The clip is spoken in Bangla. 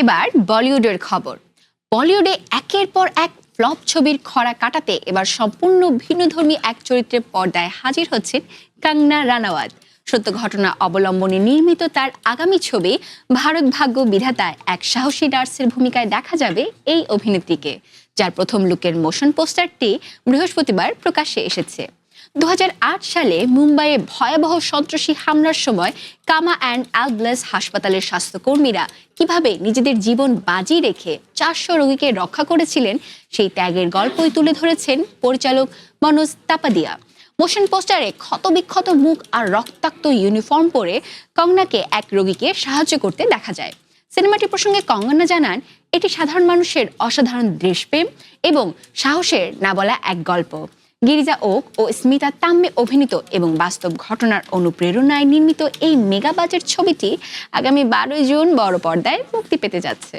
এবার বলিউডের খবর। বলিউডে একের পর এক ফ্লপ ছবির খরা কাটাতে এবার সম্পূর্ণ ভিন্নধর্মী এক চরিত্রের পর্দায় হাজির হচ্ছেন কঙ্গনা রানাওয়াত। সত্য ঘটনা অবলম্বনে নির্মিত তার আগামী ছবি ভারত ভাগ্য বিধাতায় এক সাহসী নার্সের ভূমিকায় দেখা যাবে এই অভিনেত্রীকে, যার প্রথম লুকের মোশন পোস্টারটি বৃহস্পতিবার প্রকাশ্যে এসেছে। 2008 সালে মুম্বাইয়ে ভয়াবহ সন্ত্রাসী হামলার সময় কামা অ্যান্ড অ্যালব্লেস হাসপাতালের স্বাস্থ্যকর্মীরা কিভাবে নিজেদের জীবন বাজি রেখে 400 রোগীকে রক্ষা করেছিলেন, সেই ত্যাগের গল্পই তুলে ধরেছেন পরিচালক মনোজ তাপাদিয়া। মোশন পোস্টারে ক্ষতবিক্ষত মুখ আর রক্তাক্ত ইউনিফর্ম পরে কঙ্গনাকে এক রোগীকে সাহায্য করতে দেখা যায়। সিনেমাটি প্রসঙ্গে কঙ্গনা জানান, এটি সাধারণ মানুষের অসাধারণ দেশপ্রেম এবং সাহসের না বলা এক গল্প। গিরিজা ওক ও স্মিতা তাম্মে অভিনীত এবং বাস্তব ঘটনার অনুপ্রেরণায় নির্মিত এই মেগা বাজেট ছবিটি আগামী 12 জুন বড় পর্দায় মুক্তি পেতে যাচ্ছে।